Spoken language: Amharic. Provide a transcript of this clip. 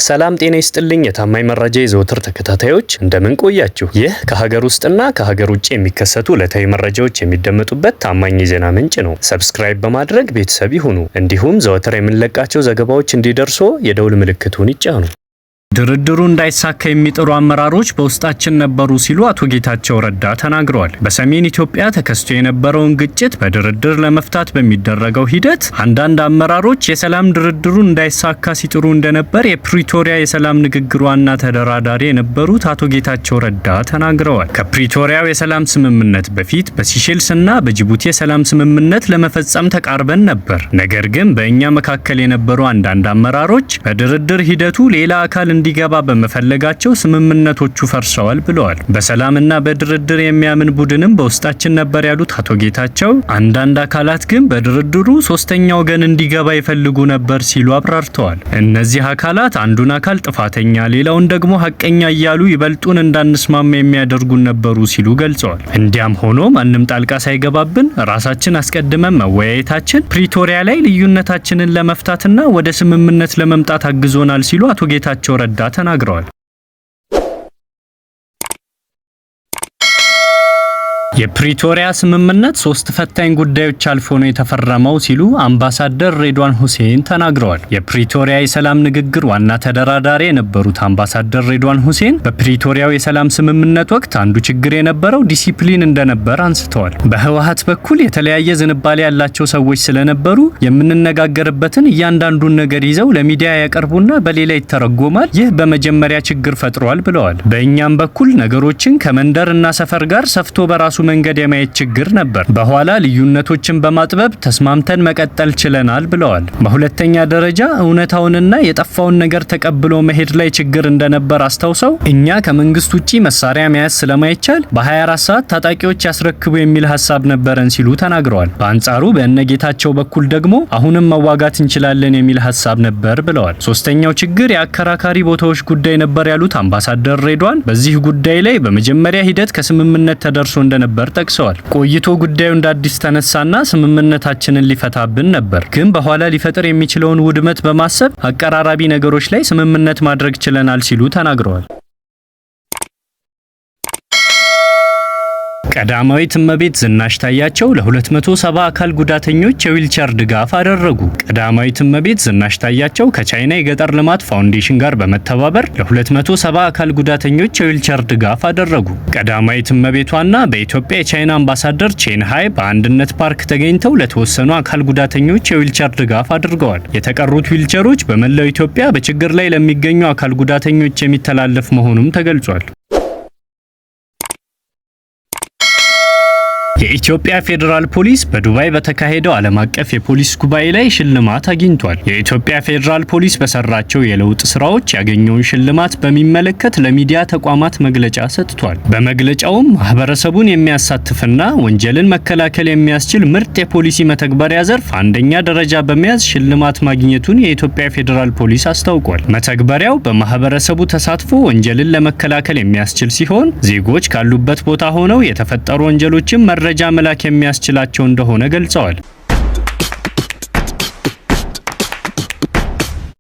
ሰላም ጤና ይስጥልኝ የታማኝ መረጃ የዘወትር ተከታታዮች እንደምን ቆያችሁ? ይህ ከሀገር ውስጥና ከሀገር ውጭ የሚከሰቱ ዕለታዊ መረጃዎች የሚደመጡበት ታማኝ የዜና ምንጭ ነው። ሰብስክራይብ በማድረግ ቤተሰብ ይሁኑ። እንዲሁም ዘወትር የምንለቃቸው ዘገባዎች እንዲደርሱ የደውል ምልክቱን ይጫኑ። ድርድሩ እንዳይሳካ የሚጥሩ አመራሮች በውስጣችን ነበሩ ሲሉ አቶ ጌታቸው ረዳ ተናግረዋል። በሰሜን ኢትዮጵያ ተከስቶ የነበረውን ግጭት በድርድር ለመፍታት በሚደረገው ሂደት አንዳንድ አመራሮች የሰላም ድርድሩ እንዳይሳካ ሲጥሩ እንደነበር የፕሪቶሪያ የሰላም ንግግር ዋና ተደራዳሪ የነበሩት አቶ ጌታቸው ረዳ ተናግረዋል። ከፕሪቶሪያው የሰላም ስምምነት በፊት በሲሼልስና በጅቡቲ የሰላም ስምምነት ለመፈጸም ተቃርበን ነበር። ነገር ግን በእኛ መካከል የነበሩ አንዳንድ አመራሮች በድርድር ሂደቱ ሌላ አካል እንዲገባ በመፈለጋቸው ስምምነቶቹ ፈርሰዋል ብለዋል። በሰላምና በድርድር የሚያምን ቡድንም በውስጣችን ነበር ያሉት አቶ ጌታቸው አንዳንድ አካላት ግን በድርድሩ ሶስተኛ ወገን እንዲገባ ይፈልጉ ነበር ሲሉ አብራርተዋል። እነዚህ አካላት አንዱን አካል ጥፋተኛ ሌላውን ደግሞ ሐቀኛ እያሉ ይበልጡን እንዳንስማማ የሚያደርጉን ነበሩ ሲሉ ገልጸዋል። እንዲያም ሆኖ ማንም ጣልቃ ሳይገባብን ራሳችን አስቀድመን መወያየታችን ፕሪቶሪያ ላይ ልዩነታችንን ለመፍታትና ወደ ስምምነት ለመምጣት አግዞናል ሲሉ አቶ ጌታቸው ረዳ ተናግረዋል። የፕሪቶሪያ ስምምነት ሶስት ፈታኝ ጉዳዮች አልፎ ነው የተፈረመው ሲሉ አምባሳደር ሬድዋን ሁሴን ተናግረዋል። የፕሪቶሪያ የሰላም ንግግር ዋና ተደራዳሪ የነበሩት አምባሳደር ሬድዋን ሁሴን በፕሪቶሪያው የሰላም ስምምነት ወቅት አንዱ ችግር የነበረው ዲሲፕሊን እንደነበር አንስተዋል። በህወሓት በኩል የተለያየ ዝንባሌ ያላቸው ሰዎች ስለነበሩ የምንነጋገርበትን እያንዳንዱን ነገር ይዘው ለሚዲያ ያቀርቡና በሌላ ይተረጎማል። ይህ በመጀመሪያ ችግር ፈጥሯል ብለዋል። በእኛም በኩል ነገሮችን ከመንደር እና ሰፈር ጋር ሰፍቶ በራሱ መንገድ የማየት ችግር ነበር። በኋላ ልዩነቶችን በማጥበብ ተስማምተን መቀጠል ችለናል ብለዋል። በሁለተኛ ደረጃ እውነታውንና የጠፋውን ነገር ተቀብሎ መሄድ ላይ ችግር እንደነበር አስታውሰው እኛ ከመንግስት ውጪ መሳሪያ መያዝ ስለማይቻል በ24 ሰዓት ታጣቂዎች ያስረክቡ የሚል ሐሳብ ነበረን ሲሉ ተናግረዋል። በአንጻሩ በእነጌታቸው በኩል ደግሞ አሁንም መዋጋት እንችላለን የሚል ሐሳብ ነበር ብለዋል። ሶስተኛው ችግር የአከራካሪ ቦታዎች ጉዳይ ነበር ያሉት አምባሳደር ሬድዋን በዚህ ጉዳይ ላይ በመጀመሪያ ሂደት ከስምምነት ተደርሶ እንደነበር ጠቅሰዋል። ቆይቶ ጉዳዩ እንደ አዲስ ተነሳና ስምምነታችንን ሊፈታብን ነበር፣ ግን በኋላ ሊፈጥር የሚችለውን ውድመት በማሰብ አቀራራቢ ነገሮች ላይ ስምምነት ማድረግ ችለናል ሲሉ ተናግረዋል። ቀዳማዊት እመቤት ዝናሽ ታያቸው ለ270 አካል ጉዳተኞች የዊልቸር ድጋፍ አደረጉ። ቀዳማዊት እመቤት ዝናሽ ታያቸው ከቻይና የገጠር ልማት ፋውንዴሽን ጋር በመተባበር ለ270 አካል ጉዳተኞች የዊልቸር ድጋፍ አደረጉ። ቀዳማዊት እመቤቷና በኢትዮጵያ የቻይና አምባሳደር ቼን ሃይ በአንድነት ፓርክ ተገኝተው ለተወሰኑ አካል ጉዳተኞች የዊልቸር ድጋፍ አድርገዋል። የተቀሩት ዊልቸሮች በመላው ኢትዮጵያ በችግር ላይ ለሚገኙ አካል ጉዳተኞች የሚተላለፍ መሆኑም ተገልጿል። የኢትዮጵያ ፌዴራል ፖሊስ በዱባይ በተካሄደው ዓለም አቀፍ የፖሊስ ጉባኤ ላይ ሽልማት አግኝቷል። የኢትዮጵያ ፌዴራል ፖሊስ በሰራቸው የለውጥ ስራዎች ያገኘውን ሽልማት በሚመለከት ለሚዲያ ተቋማት መግለጫ ሰጥቷል። በመግለጫውም ማህበረሰቡን የሚያሳትፍና ወንጀልን መከላከል የሚያስችል ምርጥ የፖሊሲ መተግበሪያ ዘርፍ አንደኛ ደረጃ በመያዝ ሽልማት ማግኘቱን የኢትዮጵያ ፌዴራል ፖሊስ አስታውቋል። መተግበሪያው በማህበረሰቡ ተሳትፎ ወንጀልን ለመከላከል የሚያስችል ሲሆን ዜጎች ካሉበት ቦታ ሆነው የተፈጠሩ ወንጀሎችን መረጃ መላክ የሚያስችላቸው እንደሆነ ገልጸዋል።